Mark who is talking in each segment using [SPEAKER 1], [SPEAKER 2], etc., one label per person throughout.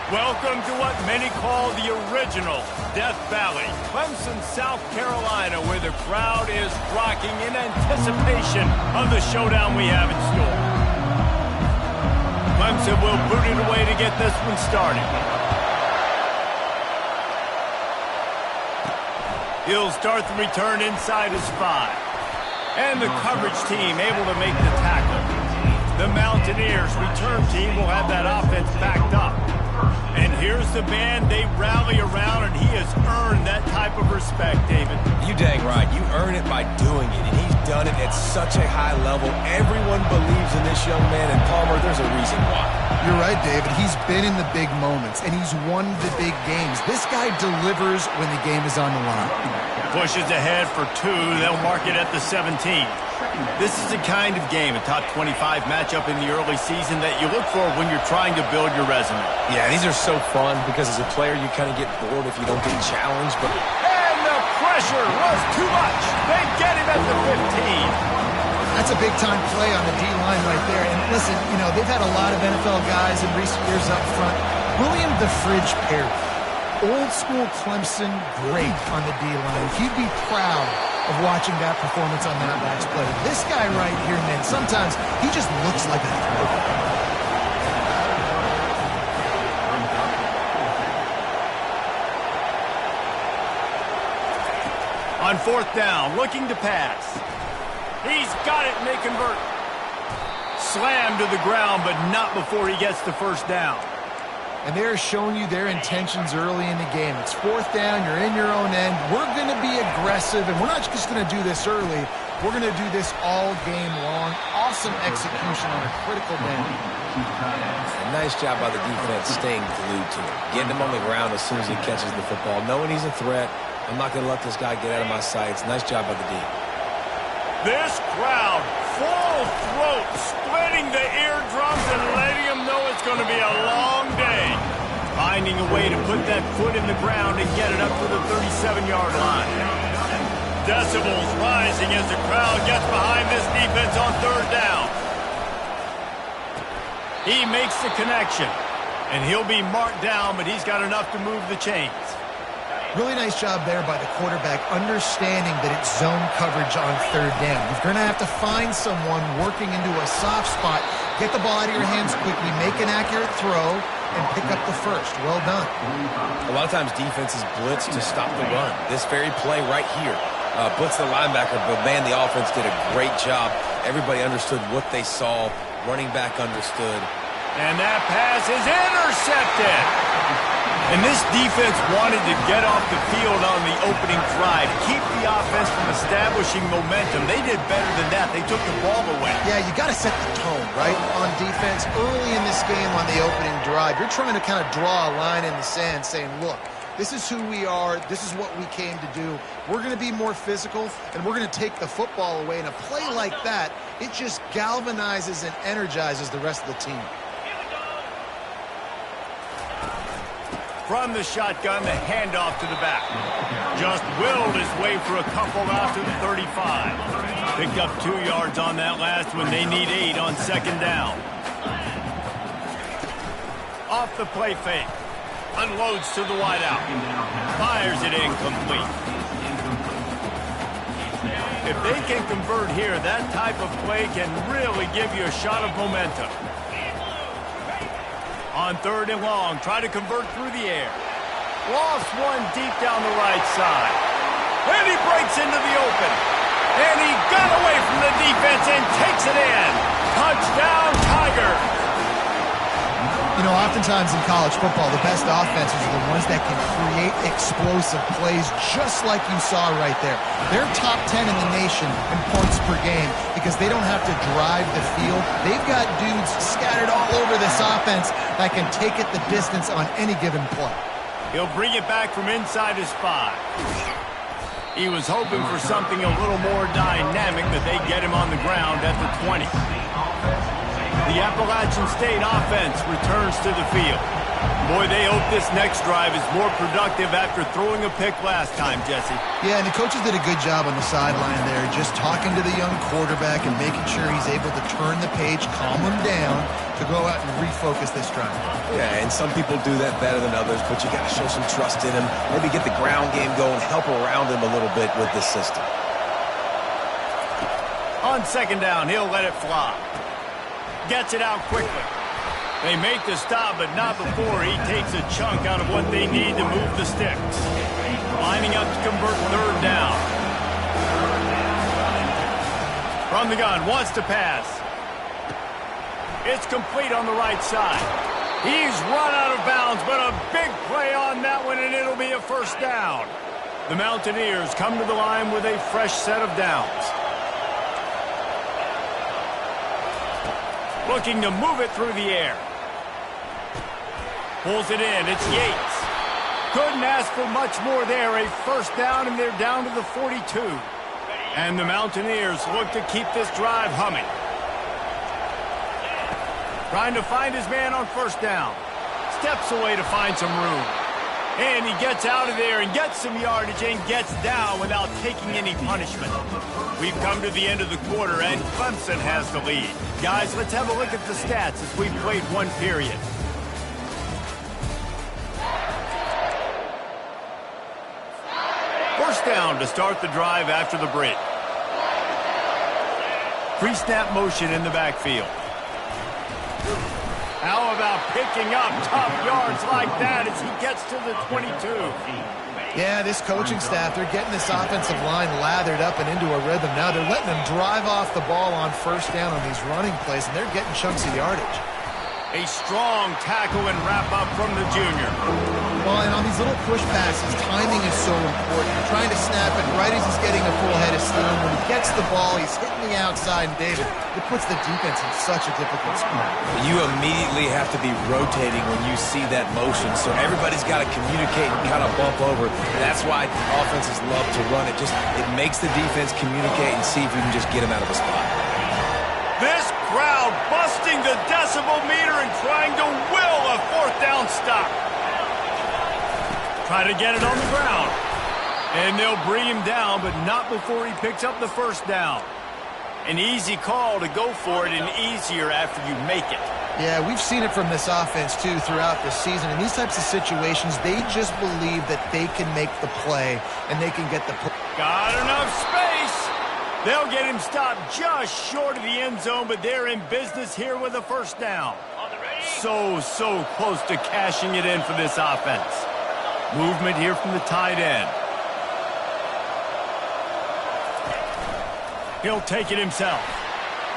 [SPEAKER 1] Welcome to what many call the original Death Valley, Clemson, South Carolina, where the crowd is rocking in anticipation of the showdown we have in store. Clemson will boot it away to get this one started. He'll start the return inside his 5. And the coverage team able to make the tackle. The Mountaineers return team will have that offense backed up. And here's the band they rally around, and he has earned that type of respect, David.
[SPEAKER 2] You dang right. You earn it by doing it, and he's done it at such a high level. Everyone believes in this young man, and Palmer, there's a reason why.
[SPEAKER 3] You're right, David. He's been in the big moments, and he's won the big games. This guy delivers when the game is on the line.
[SPEAKER 1] Pushes ahead for 2. They'll mark it at the 17. This is the kind of game, a top 25 matchup in the early season, that you look for when you're trying to build your resume.
[SPEAKER 2] Yeah, these are so fun because as a player you kind of get bored if you don't get challenged.
[SPEAKER 1] And the pressure was too much. They get him at the 15.
[SPEAKER 3] That's a big-time play on the D-line right there. And listen, you know, they've had a lot of NFL guys in recent years up front. William the Fridge Perry, old-school Clemson great on the D-line. He'd be proud of watching that performance on that last play. This guy right here, man, sometimes he just looks like a throwback.
[SPEAKER 1] On 4th down, looking to pass. He's got it, and they convert. Slammed to the ground, but not before he gets the first down.
[SPEAKER 3] And they're showing you their intentions early in the game. It's 4th down, you're in your own end. We're going to be aggressive, and we're not just going to do this early. We're going to do this all game long. Awesome execution on a critical down.
[SPEAKER 2] A nice job by the defense staying glued to him. Getting him on the ground as soon as he catches the football. Knowing he's a threat, I'm not going to let this guy get out of my sights. Nice job by the D.
[SPEAKER 1] This crowd, full throat, splitting the eardrums and letting them know it's going to be a long day. Finding a way to put that foot in the ground and get it up to the 37-yard line. Decibels rising as the crowd gets behind this defense on 3rd down. He makes the connection, and he'll be marked down, but he's got enough to move the chains.
[SPEAKER 3] Really nice job there by the quarterback, understanding that it's zone coverage on 3rd down. You're going to have to find someone working into a soft spot, get the ball out of your hands quickly, make an accurate throw, and pick up the first. Well done.
[SPEAKER 2] A lot of times defenses blitz to stop the run. This very play right here, blitz the linebacker, but man, the offense did a great job. Everybody understood what they saw. Running back understood.
[SPEAKER 1] And that pass is intercepted. And this defense wanted to get off the field on the opening drive, keep the offense from establishing momentum. They did better than that. They took the ball away.
[SPEAKER 3] Yeah, you got to set the tone, right, on defense. Early in this game on the opening drive, you're trying to kind of draw a line in the sand saying, look, this is who we are. This is what we came to do. We're going to be more physical, and we're going to take the football away. And a play like that, it just galvanizes and energizes the rest of the team.
[SPEAKER 1] From the shotgun, the handoff to the back. Just willed his way for a couple out to the 35. Picked up 2 yards on that last one. They need 8 on 2nd down. Off the play fake. Unloads to the wideout. Fires it incomplete. If they can convert here, that type of play can really give you a shot of momentum. On 3rd and long, try to convert through the air. Lost one deep down the right side. And he breaks into the open. And he got away from the defense and takes it in. Touchdown, Tigers.
[SPEAKER 3] You know, oftentimes in college football, the best offenses are the ones that can create explosive plays just like you saw right there. They're top 10 in the nation in points per game because they don't have to drive the field. They've got dudes scattered all over this offense that can take it the distance on any given play.
[SPEAKER 1] He'll bring it back from inside his 5. He was hoping for something a little more dynamic, but they get him on the ground at the 20. The Appalachian State offense returns to the field. Boy, they hope this next drive is more productive after throwing a pick last time, Jesse.
[SPEAKER 3] Yeah, and the coaches did a good job on the sideline there, just talking to the young quarterback and making sure he's able to turn the page, calm him down, to go out and refocus this drive.
[SPEAKER 2] Yeah, and some people do that better than others, but you got to show some trust in him. Maybe get the ground game going, help around him a little bit with this system.
[SPEAKER 1] On second down, he'll let it fly. Gets it out quickly. They make the stop, but not before he takes a chunk out of what they need to move the sticks. Lining up to convert third down. From the gun, wants to pass. It's complete on the right side. He's run out of bounds, but a big play on that one, and it'll be a first down. The Mountaineers come to the line with a fresh set of downs. Looking to move it through the air. Pulls it in. It's Yates. Couldn't ask for much more there. A first down, and they're down to the 42. And the Mountaineers look to keep this drive humming. Trying to find his man on first down. Steps away to find some room. And he gets out of there and gets some yardage and gets down without taking any punishment. We've come to the end of the quarter, and Clemson has the lead. Guys, let's have a look at the stats as we've played one period. First down to start the drive after the break. Pre-snap motion in the backfield. How about picking up tough yards like that as he gets to the 22?
[SPEAKER 3] Yeah, this coaching staff, they're getting this offensive line lathered up and into a rhythm. Now they're letting them drive off the ball on first down on these running plays, and they're getting chunks of yardage.
[SPEAKER 1] A strong tackle and wrap-up from the junior.
[SPEAKER 3] Well, and on these little push passes, timing is so important. You're trying to snap it right as he's getting a full head of steam. When he gets the ball, he's hitting the outside, and David, it puts the defense in such a difficult spot.
[SPEAKER 2] You immediately have to be rotating when you see that motion, so everybody's got to communicate and kind of bump over. That's why offenses love to run it. It makes the defense communicate and see if you can just get him out of a spot.
[SPEAKER 1] This crowd busting the decibel meter and trying to will a fourth down stop. Try to get it on the ground. And they'll bring him down, but not before he picks up the first down. An easy call to go for it, and easier after you make it.
[SPEAKER 3] Yeah, we've seen it from this offense, too, throughout the season. In these types of situations, they just believe that they can make the play, and they can get the play.
[SPEAKER 1] Got enough space. They'll get him stopped just short of the end zone, but they're in business here with a first down. So close to cashing it in for this offense. Movement here from the tight end. He'll take it himself.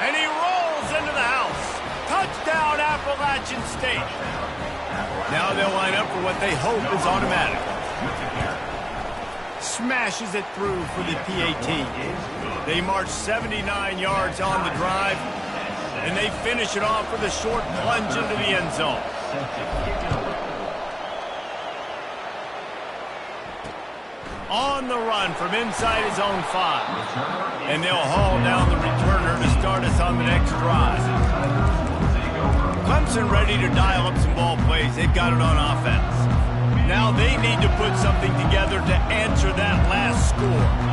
[SPEAKER 1] And he rolls into the house. Touchdown, Appalachian State. Now they'll line up for what they hope is automatic. Smashes it through for the PAT. They march 79 yards on the drive, and they finish it off with a short plunge into the end zone. On the run from inside his own 5. And they'll haul down the returner to start us on the next drive. Clemson ready to dial up some ball plays. They've got it on offense. Now they need to put something together to answer that last score.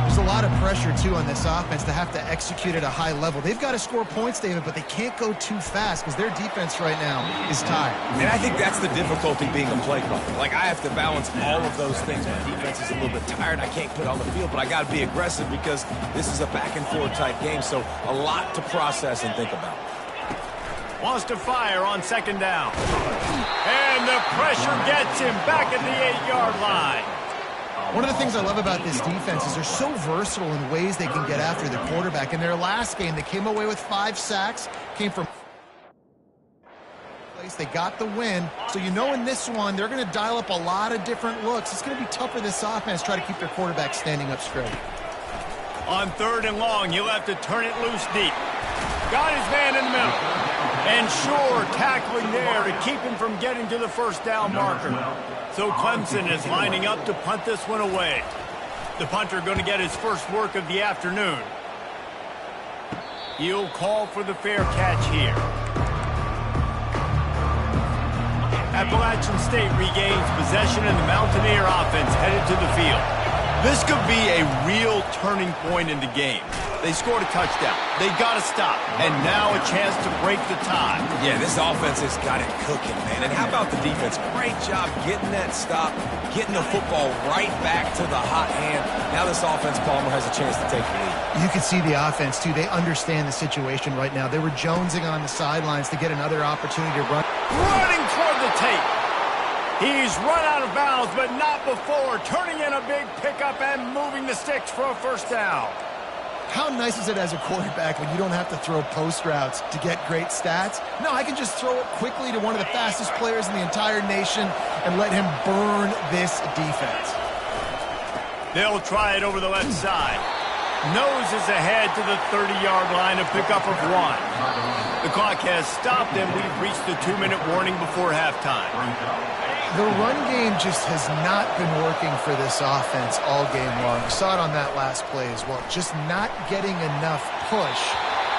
[SPEAKER 3] There's a lot of pressure, too, on this offense to have to execute at a high level. They've got to score points, David, but they can't go too fast because their defense right now is tired.
[SPEAKER 2] And I think that's the difficulty being a play caller. Like, I have to balance all of those things. My defense is a little bit tired. I can't put on the field, but I got to be aggressive because this is a back-and-forth type game, so a lot to process and think about.
[SPEAKER 1] Wants to fire on second down. And the pressure gets him back at the 8-yard line.
[SPEAKER 3] One of the things I love about this defense is they're so versatile in ways they can get after the quarterback. In their last game, they came away with 5 sacks, came from place. They got the win. So you know in this one, they're going to dial up a lot of different looks. It's going to be tough for this offense to try to keep their quarterback standing up straight.
[SPEAKER 1] On third and long, he'll have to turn it loose deep. Got his man in the middle. And sure, tackling there to keep him from getting to the first down marker. So Clemson is lining up to punt this one away. The punter going to get his first work of the afternoon. He'll call for the fair catch here. Appalachian State regains possession and the Mountaineer offense headed to the field. This could be a real turning point in the game. They scored a touchdown. They got to stop. And now a chance to break the tie.
[SPEAKER 2] Yeah, this offense has got it cooking, man. And how about the defense? Great job getting that stop, getting the football right back to the hot hand. Now this offense, Palmer, has a chance to take the lead.
[SPEAKER 3] You can see the offense, too. They understand the situation right now. They were jonesing on the sidelines to get another opportunity to run.
[SPEAKER 1] Running toward the tape. He's run out of bounds, but not before. Turning in a big pickup and moving the sticks for a first down.
[SPEAKER 3] How nice is it as a quarterback when you don't have to throw post routes to get great stats? No, I can just throw it quickly to one of the fastest players in the entire nation and let him burn this defense.
[SPEAKER 1] They'll try it over the left side. Noses ahead to the 30-yard line, a pickup of 1. The clock has stopped, and we've reached the 2-minute warning before halftime.
[SPEAKER 3] The run game just has not been working for this offense all game long. You saw it on that last play as well. Just not getting enough push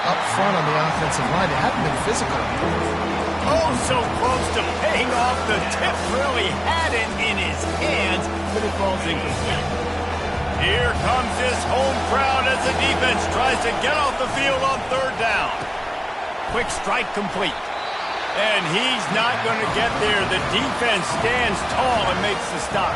[SPEAKER 3] up front on the offensive line. They haven't been physical.
[SPEAKER 1] Oh, so close to paying off. The tip really had it in his hands, but it falls incomplete. Here comes this home crowd as the defense tries to get off the field on 3rd down. Quick strike complete. And he's not going to get there. The defense stands tall and makes the stop.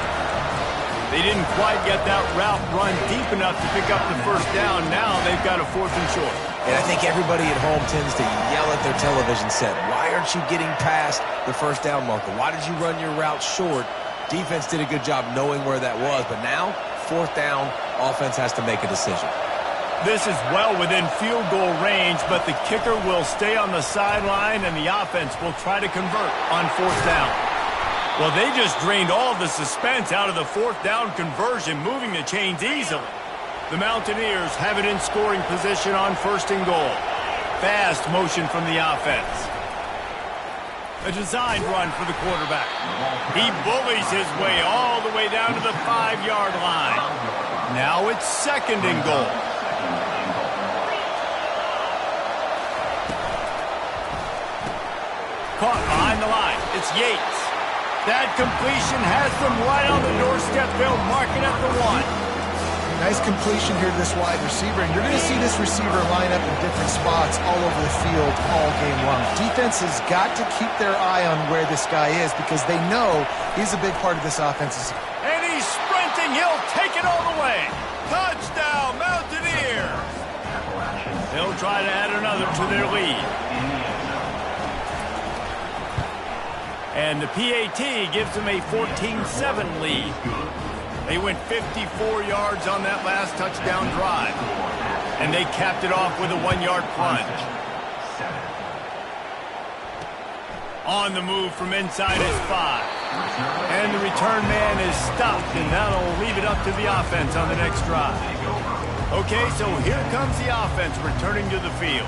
[SPEAKER 1] They didn't quite get that route run deep enough to pick up the first down. Now they've got a 4th and short.
[SPEAKER 2] And I think everybody at home tends to yell at their television set. Why aren't you getting past the first down marker? Why did you run your route short? Defense did a good job knowing where that was. But now, 4th down, offense has to make a decision.
[SPEAKER 1] This is well within field goal range, but the kicker will stay on the sideline, and the offense will try to convert on 4th down. Well, they just drained all the suspense out of the 4th down conversion, moving the chains easily. The Mountaineers have it in scoring position on 1st and goal. Fast motion from the offense. A designed run for the quarterback. He bullies his way all the way down to the 5-yard line. Now it's 2nd and goal. Caught behind the line. It's Yates. That completion has them right on the doorstep. They'll mark it at the 1.
[SPEAKER 3] Nice completion here to this wide receiver, and you're going to see this receiver line up in different spots all over the field all game long. Defense has got to keep their eye on where this guy is because they know he's a big part of this offense.
[SPEAKER 1] And he's sprinting. He'll take it all the way. Touchdown, Mountaineers. They'll try to add another to their lead. And the PAT gives them a 14-7 lead. They went 54 yards on that last touchdown drive. And they capped it off with a 1-yard plunge. On the move from inside his 5. And the return man is stopped, and that'll leave it up to the offense on the next drive. Okay, so here comes the offense returning to the field.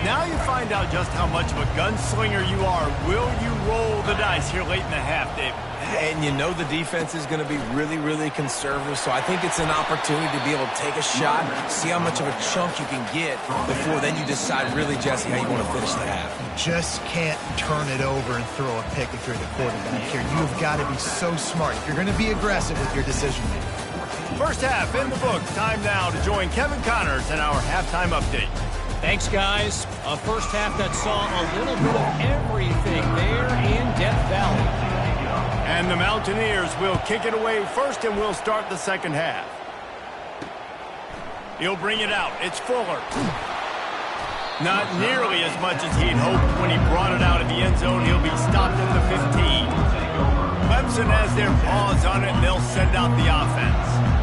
[SPEAKER 1] Now you find out just how much of a gunslinger you are. Will you roll the dice here late in the half, David?
[SPEAKER 2] And you know the defense is going to be really, really conservative, so I think it's an opportunity to be able to take a shot, see how much of a chunk you can get before then you decide really, Jesse, how you want to finish the half.
[SPEAKER 3] You just can't turn it over and throw a pick if you're the quarterback here. You've got to be so smart. You're going to be aggressive with your decision-making.
[SPEAKER 1] First half in the books. Time now to join Kevin Connors in our halftime update.
[SPEAKER 4] Thanks, guys. A first half that saw a little bit of everything there in Death Valley.
[SPEAKER 1] And the Mountaineers will kick it away first, and we'll start the second half. He'll bring it out. It's Fuller. Not nearly as much as he'd hoped when he brought it out of the end zone. He'll be stopped at the 15. Clemson has their paws on it, and they'll send out the offense.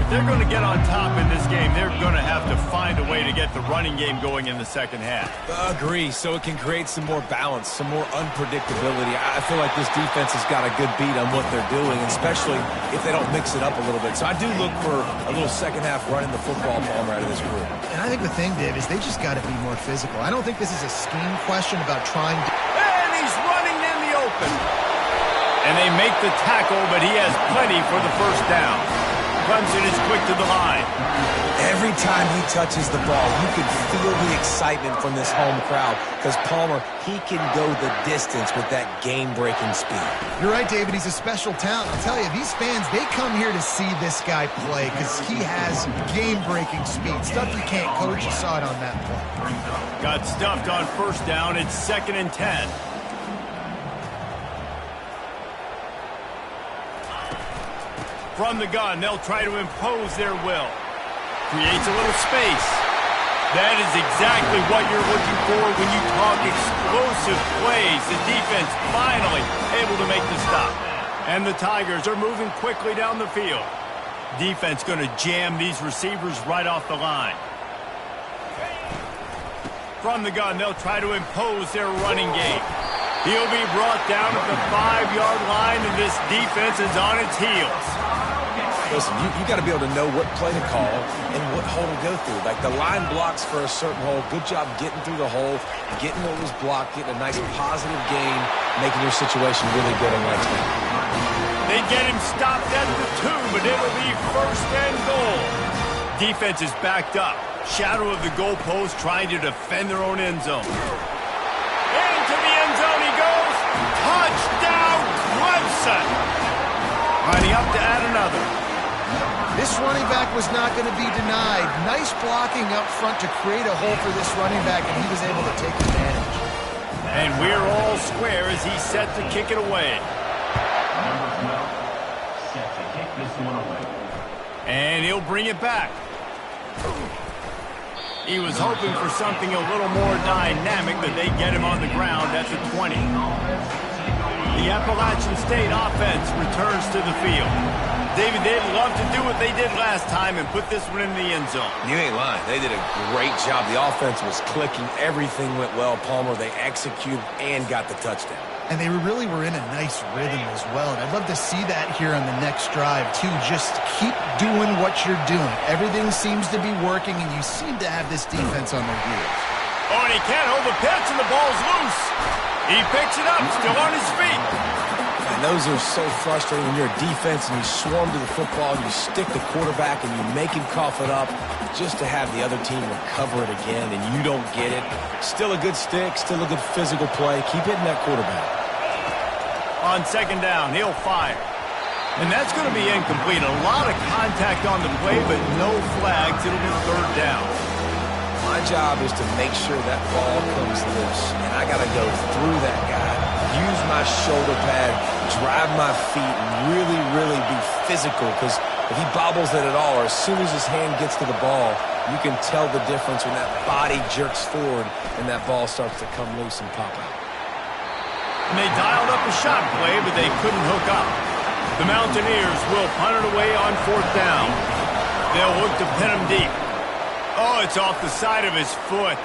[SPEAKER 1] If they're going to get on top in this game, they're going to have to find a way to get the running game going in the second half.
[SPEAKER 2] Agree, so it can create some more balance, some more unpredictability. I feel like this defense has got a good beat on what they're doing, especially if they don't mix it up a little bit. So I do look for a little second half running the football Palmer out of this group.
[SPEAKER 3] And I think the thing, Dave, is they just got to be more physical. I don't think this is a scheme question about trying to...
[SPEAKER 1] And he's running in the open. And they make the tackle, but he has plenty for the first down. Clemson is quick to the line.
[SPEAKER 2] Every time he touches the ball, you can feel the excitement from this home crowd because Palmer, he can go the distance with that game-breaking speed.
[SPEAKER 3] You're right, David. He's a special talent. I'll tell you, these fans, they come here to see this guy play because he has game-breaking speed. Stuff you can't coach. You saw it on that play.
[SPEAKER 1] Got stuffed on first down. It's 2nd and 10. From the gun, they'll try to impose their will. Creates a little space. That is exactly what you're looking for when you talk explosive plays. The defense finally able to make the stop. And the Tigers are moving quickly down the field. Defense going to jam these receivers right off the line. From the gun, they'll try to impose their running game. He'll be brought down at the 5-yard line, and this defense is on its heels.
[SPEAKER 2] Listen, you got to be able to know what play to call and what hole to go through. Like the line blocks for a certain hole. Good job getting through the hole, getting what was blocked, getting a nice positive gain, making your situation really good on right now.
[SPEAKER 1] They get him stopped at the 2, but it'll be 1st and goal. Defense is backed up. Shadow of the goalpost trying to defend their own end zone. Into the end zone he goes. Touchdown, Clemson. Lining up to add another.
[SPEAKER 3] This running back was not going to be denied. Nice blocking up front to create a hole for this running back, and he was able to take advantage.
[SPEAKER 1] And we're all square as he's set to kick it away.
[SPEAKER 5] Set to kick this one away.
[SPEAKER 1] And he'll bring it back. He was hoping for something a little more dynamic, but they get him on the ground at the 20. The Appalachian State offense returns to the field. David, they'd love to do what they did last time and put this one in the end zone.
[SPEAKER 2] You ain't lying. They did a great job. The offense was clicking. Everything went well. Palmer, they executed and got the touchdown.
[SPEAKER 3] And they really were in a nice rhythm as well. And I'd love to see that here on the next drive, too. Just keep doing what you're doing. Everything seems to be working, and you seem to have this defense on their heels.
[SPEAKER 1] Oh, and he can't hold the pitch, and the ball's loose. He picks it up, still on his feet.
[SPEAKER 2] And those are so frustrating when you're a defense and you swarm to the football, and you stick the quarterback, and you make him cough it up just to have the other team recover it again, and you don't get it. Still a good stick, still a good physical play. Keep hitting that quarterback.
[SPEAKER 1] On 2nd down, he'll fire. And that's going to be incomplete. A lot of contact on the play, but no flags. It'll be 3rd down.
[SPEAKER 2] My job is to make sure that ball comes loose, and I got to go through that guy, use my shoulder pad, drive my feet, and really, really be physical, because if he bobbles it at all, or as soon as his hand gets to the ball, you can tell the difference when that body jerks forward and that ball starts to come loose and pop out.
[SPEAKER 1] And they dialed up a shot play, but they couldn't hook up. The Mountaineers will punt it away on 4th down. They'll look to pin him deep. Oh, it's off the side of his foot.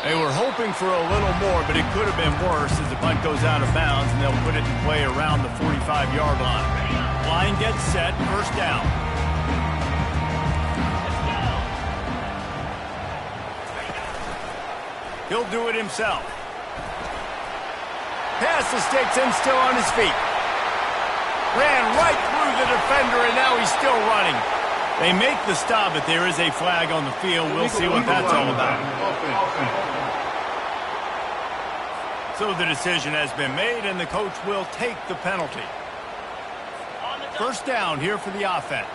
[SPEAKER 1] They were hoping for a little more, but it could have been worse as the punt goes out of bounds, and they'll put it in play around the 45-yard line. Line gets set, 1st down. He'll do it himself. Pass the sticks and still on his feet. Ran right through the defender, and now he's still running. They make the stop, but there is a flag on the field. We'll see what that's all about. So the decision has been made, and the coach will take the penalty. 1st down here for the offense.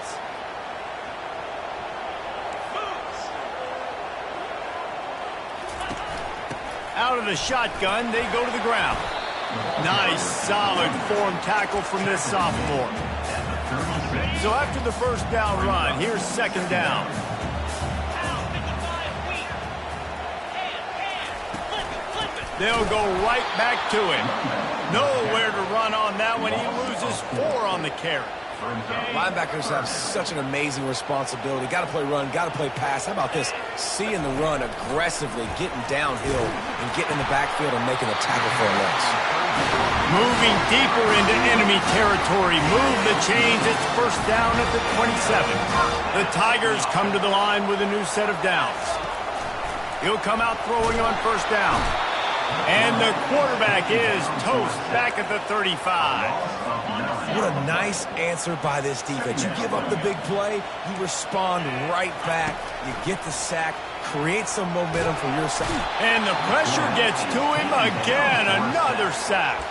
[SPEAKER 1] Out of the shotgun, they go to the ground. Nice, solid form tackle from this sophomore. So after the 1st down run, here's 2nd down. They'll go right back to him. Nowhere to run on that one. He loses 4 on the carry.
[SPEAKER 2] Linebackers have such an amazing responsibility. Got to play run, got to play pass. How about this? Seeing the run aggressively, getting downhill, and getting in the backfield and making a tackle for a loss.
[SPEAKER 1] Moving deeper into enemy territory. Move the chains. It's 1st down at the 27. The Tigers come to the line with a new set of downs. He'll come out throwing on 1st down. And the quarterback is toast back at the 35.
[SPEAKER 2] What a nice answer by this defense. You give up the big play, you respond right back, you get the sack, create some momentum for your side.
[SPEAKER 1] And the pressure gets to him again, another sack.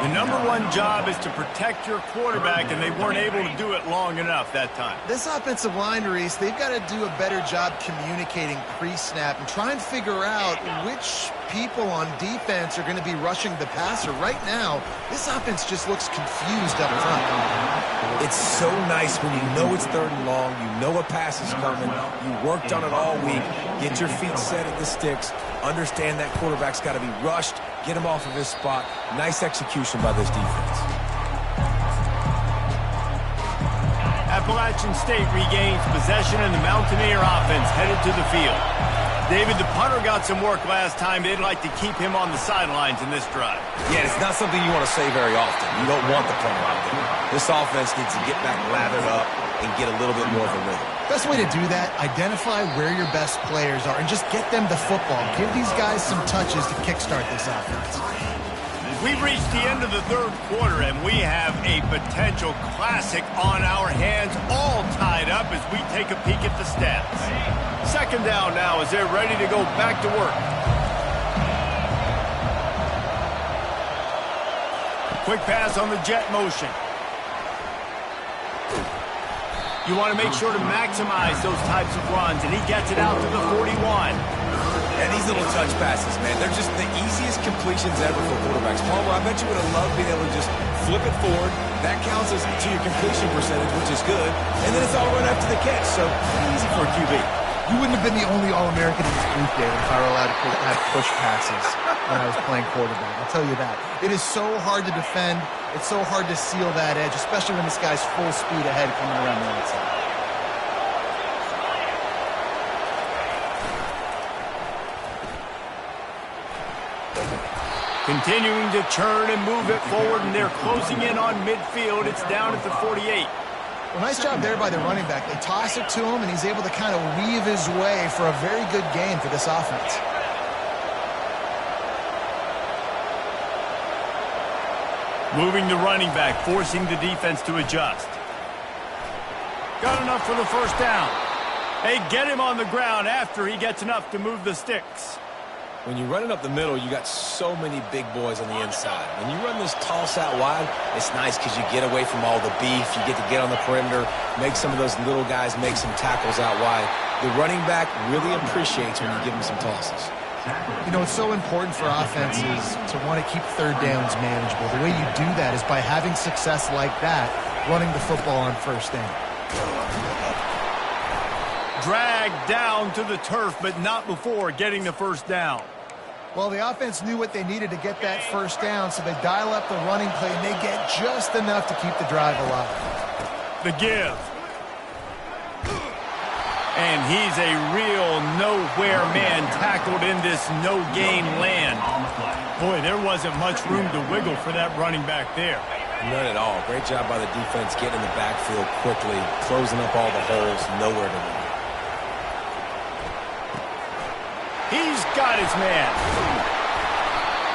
[SPEAKER 1] The number one job is to protect your quarterback, and they weren't able to do it long enough that time.
[SPEAKER 3] This offensive line, Reese, they've got to do a better job communicating pre-snap and try and figure out which people on defense are going to be rushing the passer. Right now, this offense just looks confused up front.
[SPEAKER 2] It's so nice when you know it's 3rd and long, you know a pass is coming, you worked on it all week, get your feet set at the sticks, understand that quarterback's got to be rushed, get him off of his spot. Nice execution by this defense.
[SPEAKER 1] Appalachian State regains possession, and the Mountaineer offense headed to the field. David, the punter got some work last time. They'd like to keep him on the sidelines in this drive.
[SPEAKER 2] Yeah, it's not something you want to say very often. You don't want the punter out there. This offense needs to get back lathered up and get a little bit more of a rhythm.
[SPEAKER 3] Best way to do that, identify where your best players are and just get them the football. Give these guys some touches to kickstart this offense.
[SPEAKER 1] We've reached the end of the 3rd quarter, and we have a potential classic on our hands, all tied up as we take a peek at the stats. 2nd down now as they're ready to go back to work. Quick pass on the jet motion. You want to make sure to maximize those types of runs, and he gets it out to the 41.
[SPEAKER 2] And these little touch passes, man, they're just the easiest completions ever for quarterbacks. Palmer, I bet you would have loved being able to just flip it forward. That counts as to your completion percentage, which is good. And then it's all run after the catch, so pretty easy for a QB.
[SPEAKER 3] You wouldn't have been the only All-American in this group, David, if I were allowed to have push passes when I was playing quarterback. I'll tell you that. It is so hard to defend. It's so hard to seal that edge, especially when this guy's full speed ahead coming around the outside.
[SPEAKER 1] Continuing to churn and move it forward, and they're closing in on midfield. It's down at the 48.
[SPEAKER 3] Well, nice job there by the running back. They toss it to him, and he's able to kind of weave his way for a very good gain for this offense.
[SPEAKER 1] Moving the running back, forcing the defense to adjust. Got enough for the 1st down. They get him on the ground after he gets enough to move the sticks.
[SPEAKER 2] When you're running up the middle, you got so many big boys on the inside. When you run this toss out wide, it's nice because you get away from all the beef. You get to get on the perimeter, make some of those little guys make some tackles out wide. The running back really appreciates when you give him some tosses.
[SPEAKER 3] You know, it's so important for offenses to want to keep 3rd downs manageable. The way you do that is by having success like that, running the football on 1st down.
[SPEAKER 1] Dragged down to the turf, but not before getting the 1st down.
[SPEAKER 3] Well, the offense knew what they needed to get that 1st down, so they dial up the running play, and they get just enough to keep the drive alive.
[SPEAKER 1] The give. And he's a real nowhere man tackled in this no-gain land. Boy, there wasn't much room to wiggle for that running back there.
[SPEAKER 2] None at all. Great job by the defense getting in the backfield quickly, closing up all the holes, nowhere to run.
[SPEAKER 1] He's got his man.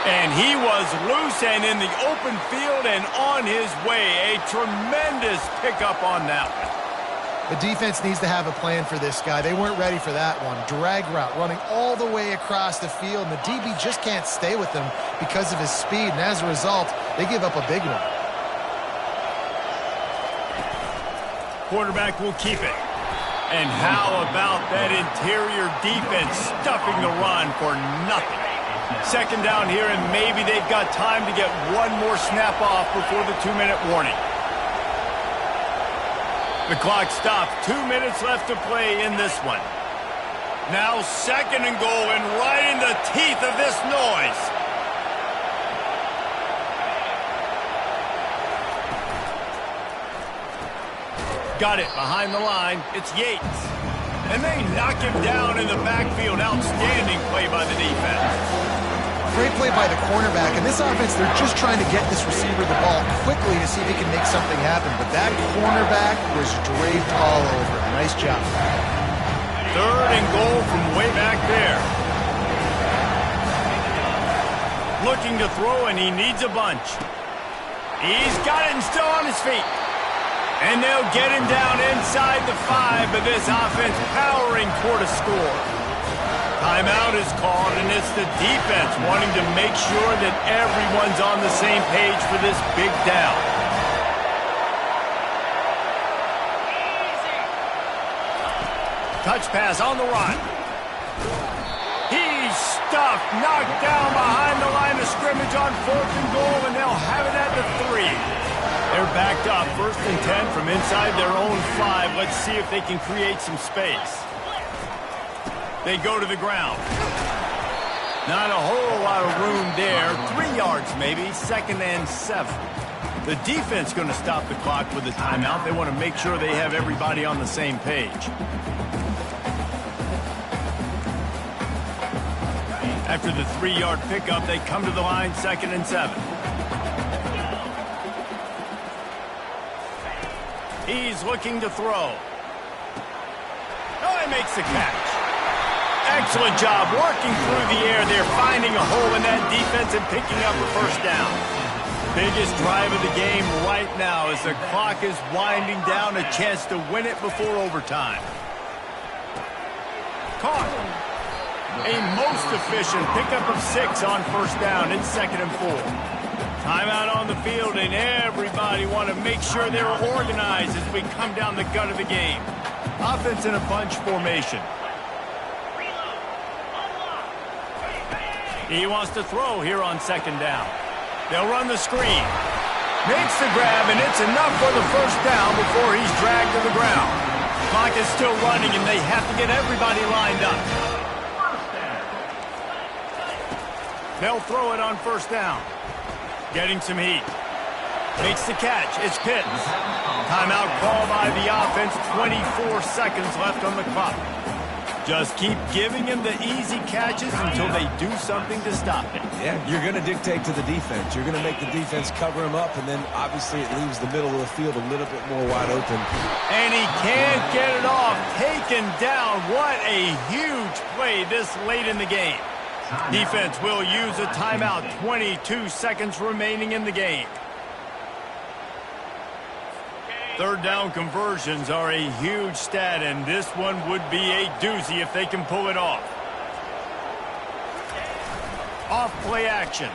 [SPEAKER 1] And he was loose and in the open field and on his way. A tremendous pickup on that one.
[SPEAKER 3] The defense needs to have a plan for this guy. They weren't ready for that one. Drag route, running all the way across the field, and the DB just can't stay with him because of his speed, and as a result, they give up a big one.
[SPEAKER 1] Quarterback will keep it. And how about that interior defense stuffing the run for nothing? 2nd down here, and maybe they've got time to get one more snap off before the 2-minute warning. The clock stopped. 2 minutes left to play in this one. Now 2nd and goal, and right in the teeth of this noise. Got it behind the line. It's Yates. And they knock him down in the backfield. Outstanding play by the defense.
[SPEAKER 3] Great play by the cornerback. And this offense, they're just trying to get this receiver the ball quickly to see if he can make something happen. But that cornerback was draped all over. Nice job.
[SPEAKER 1] 3rd and goal from way back there. Looking to throw, and he needs a bunch. He's got it and still on his feet. And they'll get him down inside the 5, but this offense powering toward a score. Timeout is called, and it's the defense wanting to make sure that everyone's on the same page for this big down. Touch pass on the run. He's stuffed, knocked down behind the line of scrimmage on 4th and goal, and they'll have it at the 3. They're backed up, 1st and 10 from inside their own 5. Let's see if they can create some space. They go to the ground. Not a whole lot of room there. 3 yards maybe, 2nd and 7. The defense going to stop the clock with a timeout. They want to make sure they have everybody on the same page. After the 3-yard pickup, they come to the line, 2nd and 7. He's looking to throw. Oh, he makes the catch. Excellent job working through the air. They're finding a hole in that defense and picking up a 1st down. Biggest drive of the game right now as the clock is winding down, a chance to win it before overtime. Caught. A most efficient pickup of 6 on 1st down and 2nd and 4. Timeout on the field, and everybody want to make sure they're organized as we come down the gut of the game. Offense in a bunch formation. He wants to throw here on 2nd down. They'll run the screen. Makes the grab, and it's enough for the 1st down before he's dragged to the ground. Clock is still running, and they have to get everybody lined up. They'll throw it on 1st down. Getting some heat. Makes the catch. It's Pitts. Timeout call by the offense. 24 seconds left on the clock. Just keep giving him the easy catches until they do something to stop it.
[SPEAKER 2] Yeah, you're going to dictate to the defense. You're going to make the defense cover him up, and then obviously it leaves the middle of the field a little bit more wide open.
[SPEAKER 1] And he can't get it off. Taken down. What a huge play this late in the game. Defense will use a timeout. 22 seconds remaining in the game. 3rd down conversions are a huge stat, and this one would be a doozy if they can pull it off. Off play action.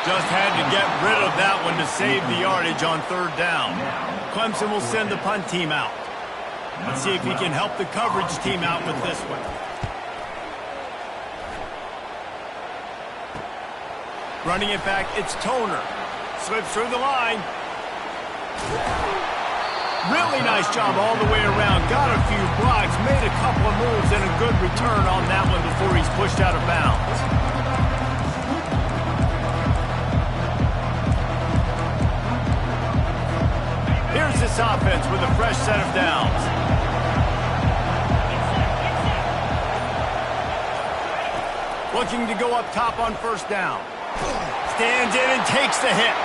[SPEAKER 1] Just had to get rid of that one to save the yardage on 3rd down. Clemson will send the punt team out. Let's see if he can help the coverage team out with this one. Running it back, it's Toner. Slips through the line. Really nice job all the way around. Got a few blocks, made a couple of moves, and a good return on that one before he's pushed out of bounds. Here's this offense with a fresh set of downs. Looking to go up top on 1st down. Stands in and takes the hit.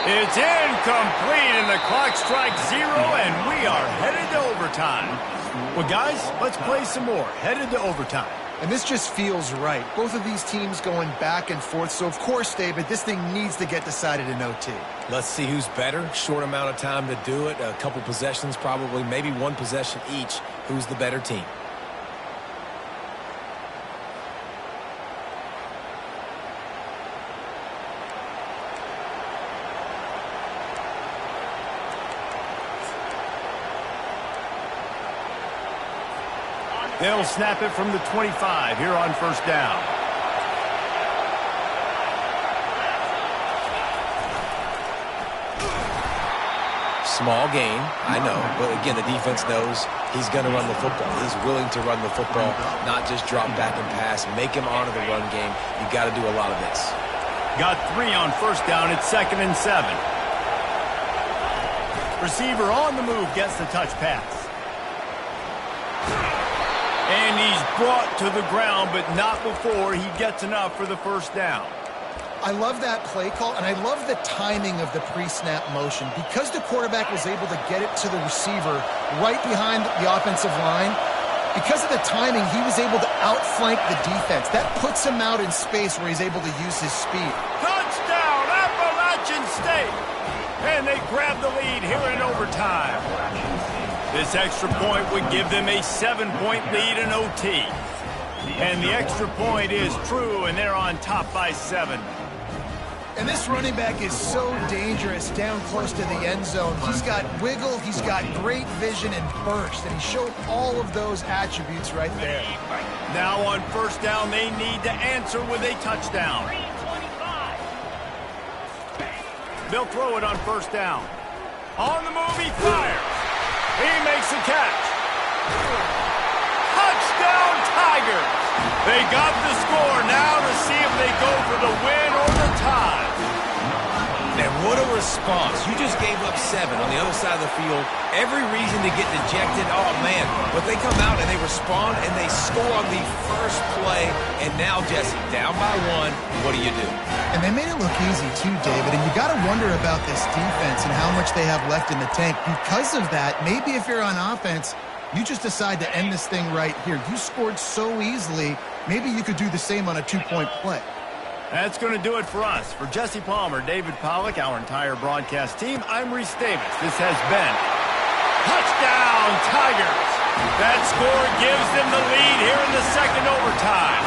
[SPEAKER 1] It's incomplete, and the clock strikes 0, and we are headed to overtime. Well, guys, let's play some more. Headed to overtime.
[SPEAKER 3] And this just feels right. Both of these teams going back and forth. So, of course, David, this thing needs to get decided in OT.
[SPEAKER 2] Let's see who's better. Short amount of time to do it. A couple possessions probably, maybe 1 possession each. Who's the better team?
[SPEAKER 1] They'll snap it from the 25 here on 1st down.
[SPEAKER 2] Small gain, I know. But again, the defense knows he's going to run the football. He's willing to run the football, not just drop back and pass. Make him honor the run game. You got to do a lot of this.
[SPEAKER 1] Got 3 on 1st down. It's 2nd and 7. Receiver on the move gets the touch pass. And he's brought to the ground, but not before he gets enough for the 1st down.
[SPEAKER 3] I love that play call, and I love the timing of the pre-snap motion. Because the quarterback was able to get it to the receiver right behind the offensive line, Because of the timing, he was able to outflank the defense. That puts him out in space where he's able to use his speed.
[SPEAKER 1] Touchdown, Appalachian State! And they grab the lead here in overtime. This extra point would give them a 7-point lead in OT. And the extra point is true, and they're on top by 7.
[SPEAKER 3] And this running back is so dangerous down close to the end zone. He's got wiggle, he's got great vision and burst, and he showed all of those attributes right there.
[SPEAKER 1] Now on first down, they need to answer with a touchdown. They'll throw it on first down. On the move, he fires. He makes a catch. Touchdown, Tigers! They got the score now to see if they go for the win or the tie.
[SPEAKER 2] And what a response. You just gave up 7 on the other side of the field. Every reason to get dejected. Oh, man. But they come out and they respond and they score on the first play. And now, Jesse, down by 1. What do you do?
[SPEAKER 3] And they made it look easy, too, David. And you got to wonder about this defense and how much they have left in the tank. Because of that, maybe if you're on offense, you just decide to end this thing right here. You scored so easily, maybe you could do the same on a 2-point play.
[SPEAKER 1] That's going to do it for us. For Jesse Palmer, David Pollack, our entire broadcast team, I'm Reese Davis. This has been Touchdown Tigers. That score gives them the lead here in the second overtime.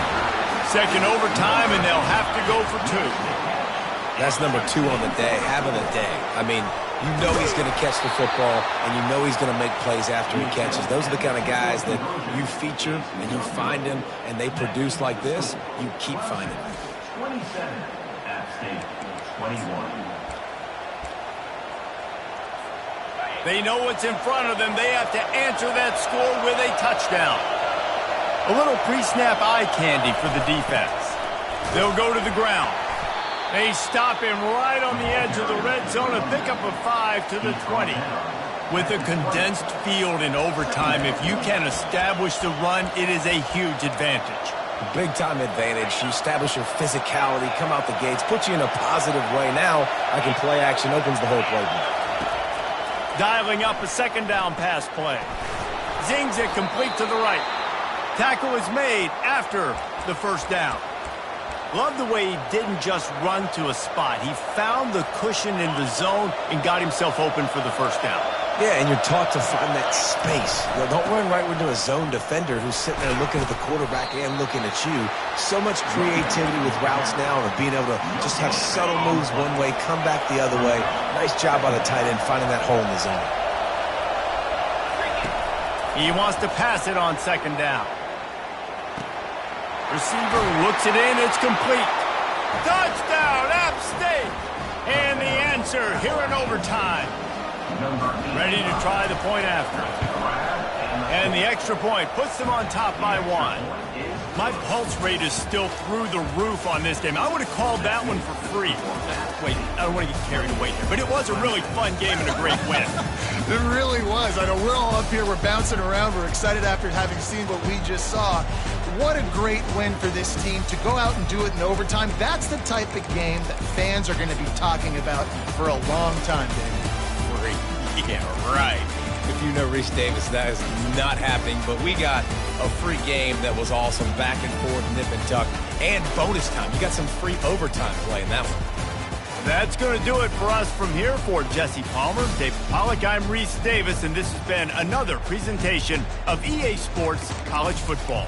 [SPEAKER 1] Second overtime, and they'll have to go for 2.
[SPEAKER 2] That's number 2 on the day, having a day. I mean, you know he's going to catch the football, and you know he's going to make plays after he catches. Those are the kind of guys that you feature, and you find them, and they produce like this, you keep finding them.
[SPEAKER 5] 27, App State, 21.
[SPEAKER 1] They know what's in front of them. They have to answer that score with a touchdown. A little pre-snap eye candy for the defense. They'll go to the ground. They stop him right on the edge of the red zone, a pickup of 5 to the 20. With a condensed field in overtime, if you can establish the run, it is a huge advantage.
[SPEAKER 2] Big-time advantage. You establish your physicality, come out the gates, put you in a positive way. Now, I can play action, opens the whole playbook.
[SPEAKER 1] Dialing up a second down pass play. Zings it complete to the right. Tackle is made after the first down. Love the way he didn't just run to a spot. He found the cushion in the zone and got himself open for the first down.
[SPEAKER 2] Yeah, and you're taught to find that space. You know, don't run right into a zone defender who's sitting there looking at the quarterback and looking at you. So much creativity with routes now and being able to just have subtle moves one way, come back the other way. Nice job by the tight end finding that hole in the zone.
[SPEAKER 1] He wants to pass it on second down. Receiver looks it in. It's complete. Touchdown, App State! And the answer here in overtime. Ready to try the point after. And the extra point puts them on top by 1. My pulse rate is still through the roof on this game. I would have called that one for free. Wait, I don't want to get carried away here, but it was a really fun game and a great win.
[SPEAKER 3] It really was. I know we're all up here, we're bouncing around, we're excited after having seen what we just saw. What a great win for this team to go out and do it in overtime. That's the type of game that fans are going to be talking about for a long time, David.
[SPEAKER 2] Yeah, right. If you know Reese Davis, that is not happening. But we got a free game that was awesome. Back and forth, nip and tuck. And bonus time. You got some free overtime play in that one.
[SPEAKER 1] That's going to do it for us from here. For Jesse Palmer, David Pollack, I'm Reese Davis, and this has been another presentation of EA Sports College Football.